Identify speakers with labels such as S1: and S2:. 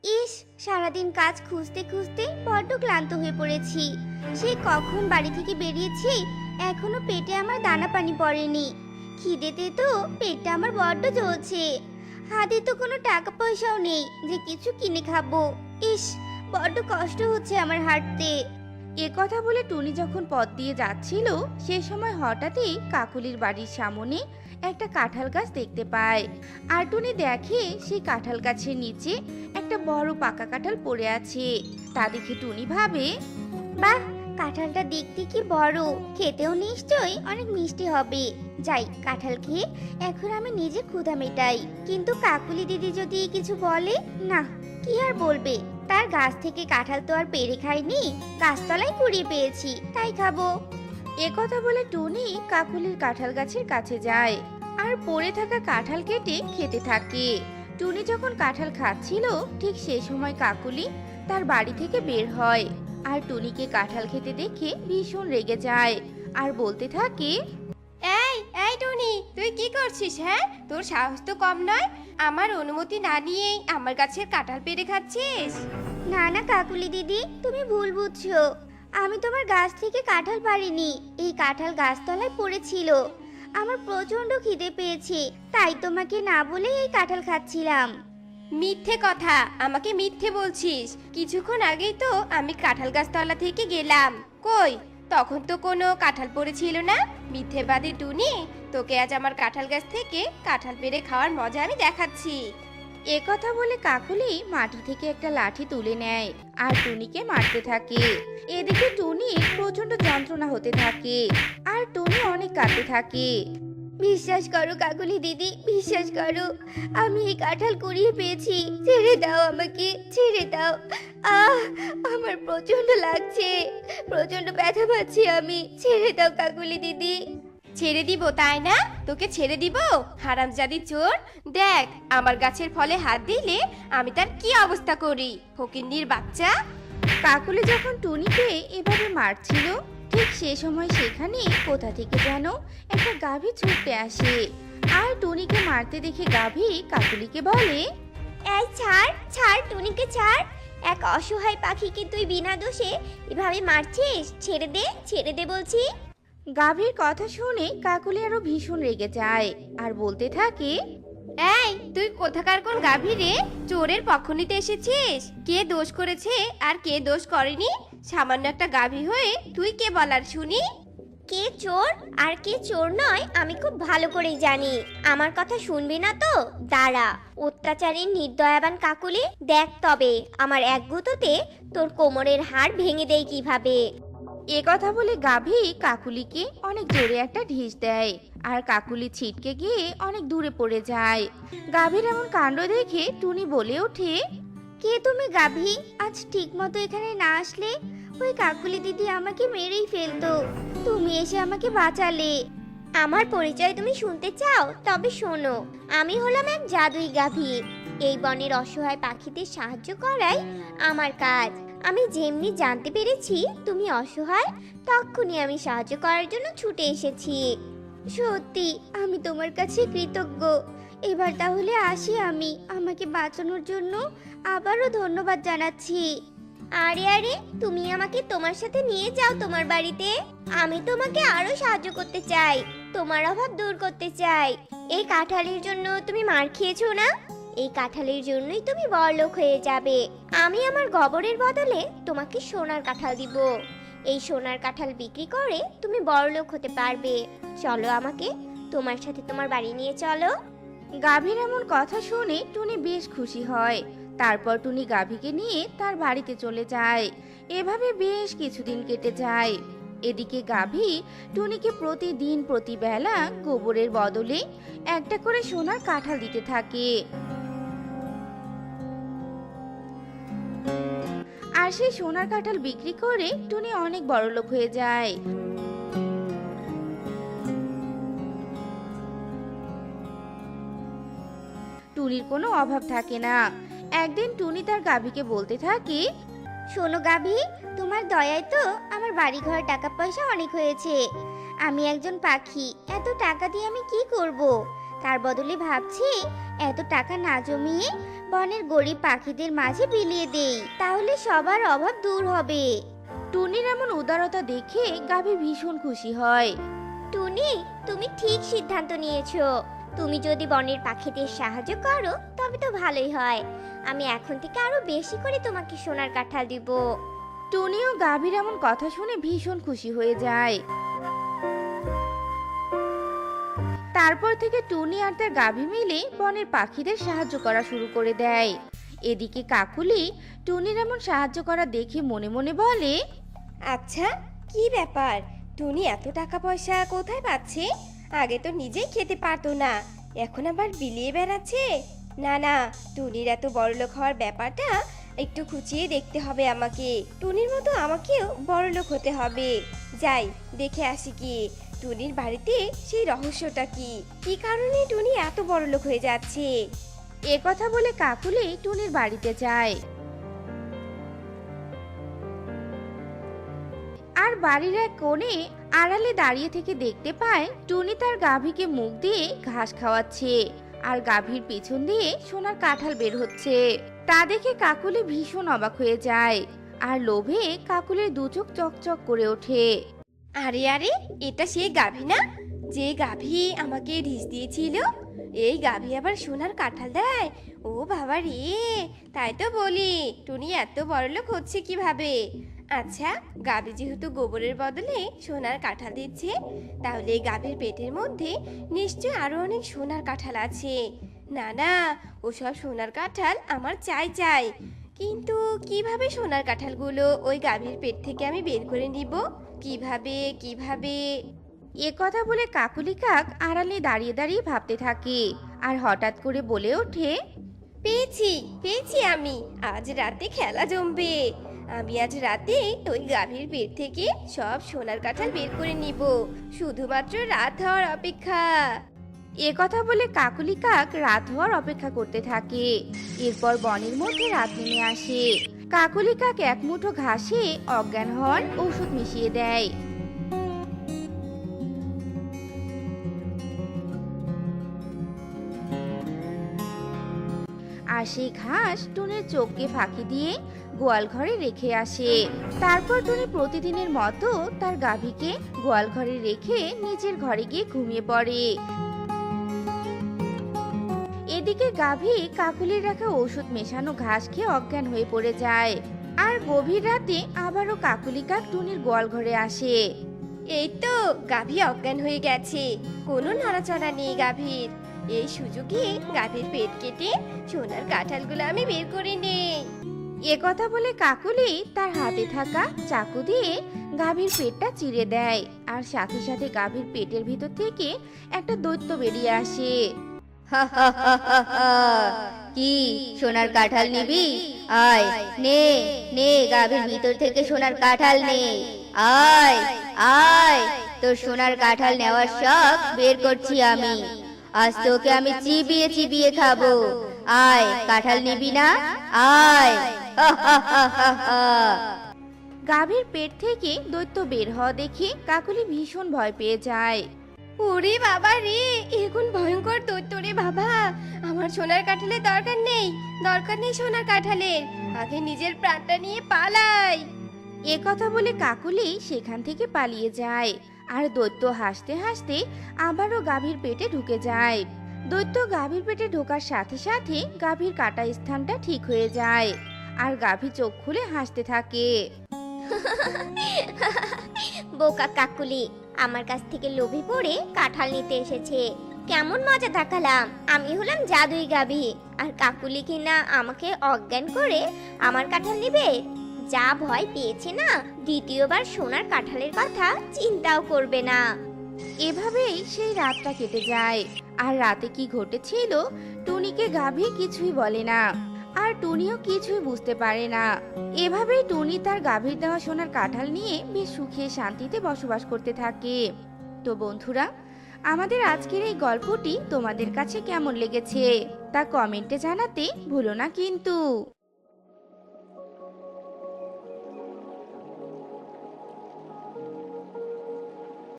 S1: ইস, সারাদিন কাজ খুঁজতে খুঁজতে বড্ড ক্লান্ত হয়ে পড়েছি। সেই কখন বাড়ি থেকে বেরিয়েছি, এখনো পেটে আমার দানা পানি পড়েনি। খিদেতে তো পেটটা আমার বড্ড জ্বলছে। হাতে তো কোনো টাকা পয়সাও নেই যে কিছু কিনে খাবো। ইস, বড্ড কষ্ট হচ্ছে আমার হাঁটতে।
S2: এ কথা বলে টুনি যখন পথ দিয়ে যাচ্ছিল সে সময় হঠাৎই কাকুলির বাড়ির সামনে একটা কাঁঠাল গাছ দেখতে পায়। আর টুনি দেখে সেই কাঁঠাল গাছের নিচে একটা বড় পাকা কাঁঠাল পড়ে আছে। তা দেখে টুনি ভাবে,
S1: বাহ, কাঁঠালটা দেখতে কি বড়, খেতেও নিশ্চয়ই অনেক মিষ্টি হবে। যাই, কাঁঠাল খেয়ে এখন আমি নিজে ক্ষুধা মেটাই। কিন্তু কাকুলি দিদি যদি কিছু বলে, না, কি আর বলবে, তার গাছ থেকে কাঁঠাল তো আর পেড়ে খাইনি, গাছতলায় কুড়িয়ে পেয়েছি, তাই খাবো।
S2: এ কথা বলে টুনি কাকুলির কাঁঠাল গাছের কাছে যায় আর পড়ে থাকা কাঁঠাল কেটে খেতে থাকে। টুনি যখন কাঁঠাল খাচ্ছিল ঠিক সেই সময় কাকুলি তার বাড়ি থেকে বের হয় আর টুনিকে কাঁঠাল খেতে দেখে ভীষণ রেগে যায় আর বলতে থাকে,
S3: এই এই টুনি, তুই কি করছিস? হ্যাঁ, তোর সাহস তো কম নয়। আমার অনুমতি না নিয়েই আমার গাছের কাঁঠাল পেড়ে খাচ্ছিস।
S1: না না কাকুলি দিদি, তুমি ভুল বুঝছো। আমি তোমার গাছ থেকে কাঁঠাল পারিনি, এই কাঁঠাল গাছতলায় পড়েছিল। আমার প্রচন্ড খিদে পেয়েছে, তাই তোমাকে না বলে এই কাঁঠাল খাচ্ছিলাম।
S3: মিথ্যে কথা, আমাকে মিথ্যে বলছিস। কিছুক্ষণ আগেই তো আমি কাঁঠাল গাছতলা থেকে গেলাম। কই, তখন তো কোনো কাঁঠাল পড়েছিল না। মিথ্যেবাদী টুনি, তোকে আজ আমার কাঁঠাল গাছ থেকে কাঁঠাল পেড়ে খাওয়ার মজা আমি দেখাচ্ছি।
S2: এ কথা বলে কাকুলি মাটি থেকে একটা লাঠি তুলে নেয় আর টুনিকে মারতে থাকে। এদিকে টুনি প্রচন্ড যন্ত্রণা হতে থাকে আর টুনি অনেক কাঁদতে থাকে।
S1: বিশ্বাস করো কাকুলি দিদি, বিশ্বাস করো, আমি এই কাঁঠাল কুড়িয়ে পেয়েছি। ছেড়ে দাও আমাকে, ছেড়ে দাও। আহ, আমার প্রচন্ড লাগছে, প্রচন্ড ব্যথা পাচ্ছি আমি। ছেড়ে দাও কাকুলি দিদি।
S3: ছেড়ে দিব তাই না? তোকে ছেড়ে দিব, হারামজাদি চোর। দেখ, আমার গাছের ফলে হাত দিলে আমি তার কি অবস্থা করি, ফকিন্নির বাচ্চা।
S2: কাকুলি যখন টুনিকে এভাবে মারছিল ঠিক সে সময় সেখানে কোথা থেকে যেন একটা গাভী ছুটতে আসে আর টুনিকে মারতে দেখে গাভী কাকুলিকে বলে,
S1: এই ছাড়, ছাড়, টুনিকে ছাড়। এক অসহায় পাখিকে তুই বিনা দোষে এভাবে মারছিস? ছেড়ে দে, ছেড়ে দে বলছি।
S2: গাভীর কথা শুনে কাকুলি আরো ভীষণ রেগে যায় আর বলতে থাকে,
S3: এই, তুই কোথাকার কোন গাভী রে? চোরের পক্ষ নিতে এসেছিস? কে দোষ করেছে আর কে দোষ করেনি? সামান্য একটা গাভী হয়ে তুই কে বলার শুনি?
S1: কে চোর আর কে চোর নয় আমি খুব ভালো করেই জানি। আমার কথা শুনবি না তো? দাঁড়া, অত্যাচারী নির্দয়াবান কাকুলি, দেখ তবে আমার এক গুঁতোতে তোর কোমরের হাড় ভেঙে দেই কিভাবে।
S2: এ কথা বলে গাভী কাকুলিকে অনেক জোরে একটা ঢিস দেয় আর কাকুলি ছিটকে গিয়ে অনেক দূরে পড়ে যায়। গাভীর এমন কাণ্ড দেখে টুনি বলে ওঠে,
S1: কে তুমি গাভী? আজ ঠিক মতো এখানে না আসলে ওই কাকুলি দিদি আমাকে মেরেই ফেলতো। তুমি এসে আমাকে বাঁচালে। আমার পরিচয় তুমি শুনতে চাও? তবে শোনো, আমি হলাম এক জাদুই গাভী। এই বনের অসহায় পাখিদের সাহায্য করাই আমার কাজ। আমি যেমনি জানতে পেরেছি তুমি অসহায়, তখনই আমি সাহায্য করার জন্য ছুটে এসেছি। সত্যি আমি তোমার কাছে কৃতজ্ঞ। এবার তাহলে আসি আমি। আমাকে বাঁচানোর জন্য আবারও ধন্যবাদ জানাচ্ছি। আরে আরে, তুমি আমাকে তোমার সাথে নিয়ে যাও তোমার বাড়িতে। আমি তোমাকে আরো সাহায্য করতে চাই, তোমার অভাব দূর করতে চাই। এই কাঁঠালের জন্য তুমি মার খেয়েছো না? এই কাঁঠালের জন্যই তুমি বড়লোক হয়ে যাবে। আমি আমার গোবরের বদলে তোমাকে সোনার কাঁঠাল দিব। এই সোনার কাঁঠাল বিক্রি করে তুমি বড়লোক হতে পারবে। চলো, আমাকে তোমার সাথে তোমার বাড়ি নিয়ে চলো।
S2: গাভীর এমন কথা শুনে টুনি বেশ খুশি হয়। তারপর টুনি গাভীকে নিয়ে তার বাড়িতে চলে যায়। এভাবে বেশ কিছুদিন কেটে যায়। এদিকে গাভী টুনিকে প্রতিদিন প্রতিবেলা গোবরের বদলে একটা করে সোনার কাঁঠাল দিতে থাকে। আর সেই সোনার কাঁঠাল বিক্রি করে টুনি অনেক বড়লোক হয়ে যায়। টুনির কোনো অভাব থাকে না। একদিন টুনি তার গাভীকে বলতে থাকে,
S1: শোনো গাভী, তোমার দয়ায় তো আমার বাড়ি ঘর টাকা পয়সা অনেক হয়েছে। আমি একজন পাখি, এত টাকা দিয়ে আমি কি করব? তার বদলে ভাবছি এত টাকা না জমিয়ে বনের গরিব পাখিদের মাঝে বিলিয়ে দেই, তাহলে সবার অভাব দূর হবে।
S2: টুনির এমন উদারতা দেখে গাভী ভীষণ খুশি হয়।
S1: টুনি, তুমি ঠিক সিদ্ধান্ত নিয়েছো। তুমি যদি বনের পাখিদের সাহায্য করো তবে তো ভালোই হয়। আমি এখন থেকে আরো বেশি করে তোমাকে সোনার কাঁঠাল দিব।
S2: টুনিও গাভীর এমন কথা শুনে ভীষণ খুশি হয়ে যায়। তারপর থেকে টুনি আর তার গাভী মিলে বনের পাখিদের সাহায্য করা শুরু করে দেয়। এদিকে কাকুলি টুনির এমন সাহায্য করা দেখে মনে মনে বলে,
S3: আচ্ছা, কি ব্যাপার? টুনি এত টাকা পয়সা কোথায় পাচ্ছে? আগে তো নিজেই খেতে পারতো না, এখন আবার বিলিয়ে বেড়াচ্ছে। না না, টুনির এত বড়লোক হওয়ার ব্যাপারটা একটু খুঁচিয়ে দেখতে হবে আমাকে। টুনির মতো আমাকেও বড়লোক হতে হবে। যাই দেখে আসি কি টুনির বাড়িতে সেই রহস্যটা কি কারণে টুনি এত বড়লোক হয়ে যাচ্ছে।
S2: এ কথা বলে কাকুলি টুনির বাড়িতে যায়। আর বাড়ির এক কোণে আড়ালে দাঁড়িয়ে থেকে দেখতে পায় টুনি তার গাভীকে মুখ দিয়ে ঘাস খাওয়াচ্ছে আর গাভীর পিছন দিয়ে সোনার কাঁঠাল বের হচ্ছে। তা দেখে কাকুলি ভীষণ অবাক হয়ে যায় আর লোভে কাকুলির দু চোখ চকচক করে ওঠে।
S3: আরে আরে, এটা সেই গাভী না যে গাভী আমাকে ঢিস দিয়েছিল? এই গাভী আবার সোনার কাঁঠাল দেয়? ও বাবা রে, তাই তো বলি টুনি এত বড়লোক হচ্ছে কিভাবে। আচ্ছা, গাভী যেহেতু গোবরের বদলে সোনার কাঁঠাল দিচ্ছে, তাহলে এই গাভীর পেটের মধ্যে নিশ্চয় আরো অনেক সোনার কাঁঠাল আছে। না না, ওসব সোনার কাঁঠাল আমার চাই চাই। কিন্তু কিভাবে সোনার কাঁঠালগুলো ওই গাভীর পেট থেকে আমি বের করে নিব? কিভাবে কিভাবে?
S2: এ কথা বলে কাকুলি কাক আড়ালে দাঁড়িয়ে দাঁড়িয়ে ভাবতে থাকে আর হঠাৎ করে বলে ওঠে,
S3: পেয়েছি পেয়েছি, আমি আজ রাতে খেলা জমবে। আমি আজ রাতে ওই গাভীর পেট থেকে সব সোনার কাঁঠাল বের করে নিব, শুধুমাত্র রাত হওয়ার অপেক্ষা।
S2: এ কথা বলে কাকুলি কাক রাত হওয়ার অপেক্ষা করতে থাকে। এরপর বনের মধ্যে রাত নেমে আসে। কাকুলি কাক এক মুঠো ঘাসে অজ্ঞান হওয়ার ঔষধ মিশিয়ে দেয়। আর সেই ঘাস টুনির চোখকে ফাঁকি দিয়ে গোয়াল ঘরে রেখে আসে। তারপর টুনি প্রতিদিনের মতো তার গাভীকে গোয়াল ঘরে রেখে নিজের ঘরে গিয়ে ঘুমিয়ে পড়ে। এদিকে গাভী কাকুলির রাখা ঔষধ মেশানো ঘাস খেয়ে অজ্ঞান হয়ে পড়ে যায়। আর গভীর রাতে আবারও কাকুলি কাক টুনির গোয়াল ঘরে আসে।
S3: এই তো গাভী অজ্ঞান হয়ে গেছে, কোনো নড়াচড়া নেই গাভীর। এই সুযোগে গাভীর পেট কেটে সোনার কাঁঠালগুলো আমি বের করে নেই।
S2: এ কথা বলে কাকুলি তার হাতে থাকা চাকু দিয়ে গাভীর পেটটা চিরে দেয় আর সাথে সাথে গাভীর পেটের ভিতর থেকে একটা দৈত্য বেরিয়ে আসে।
S4: কি সোনার কাঁঠাল নিবি? আয় নে নে, গাভীর ভিতর থেকে সোনার কাঁঠাল নে। আয় আয়, তোর সোনার কাঁঠাল নেওয়ার শখ বের করছি আমি। আজ তোকে আমি চিবিয়ে চিবিয়ে খাবো। আয়, কাঁঠাল নিবি না? আয়।
S2: গাভীর পেট থেকে দৈত্য বের হওয়া দেখে কাকুলি ভীষণ ভয় পেয়ে যায়।
S3: ওরে বাবা রে, এখন ভয়ঙ্কর দৈত্য রে বাবা। আমার সোনার কাঁঠালের দরকার নেই, দরকার নেই সোনার কাঁঠালের। আগে নিজের প্রাণটা নিয়ে পালাই।
S2: এ কথা বলে কাকুলি সেখান থেকে পালিয়ে যায় আর দৈত্য হাসতে হাসতে আবারও গাভীর পেটে ঢুকে যায়। দৈত্য গাভীর পেটে ঢোকার সাথে সাথে গাভীর কাটা স্থানটা ঠিক হয়ে যায় আর গাভী চোখ খুলে হাসতে থাকে।
S1: বোকা কাকুলি আমার কাছ থেকে লোভে পড়ে কাঁঠাল নিতে এসেছে। কেমন মজা দেখালাম, আমি হলাম জাদুই গাভী, আর কাকুলি কিনা আমাকে অজ্ঞান করে আমার কাঁঠাল নেবে। যা ভয় পেয়েছে না, দ্বিতীয়বার সোনার কাঁঠালের কথা চিন্তাও করবে না।
S2: এভাবেই সেই রাতটা কেটে যায়। আর রাতে কি ঘটেছিল টুনিকে গাভী কিছুই বলে না, আর টুনিও কিছুই বুঝতে পারে না। এভাবেই টুনি তার গাভীর দেওয়া সোনার কাঁঠাল নিয়ে বেশ সুখে শান্তিতে বসবাস করতে থাকে। তো বন্ধুরা, আমাদের আজকের এই গল্পটি তোমাদের কাছে কেমন লেগেছে তা কমেন্টে জানাতে ভুলো না কিন্তু।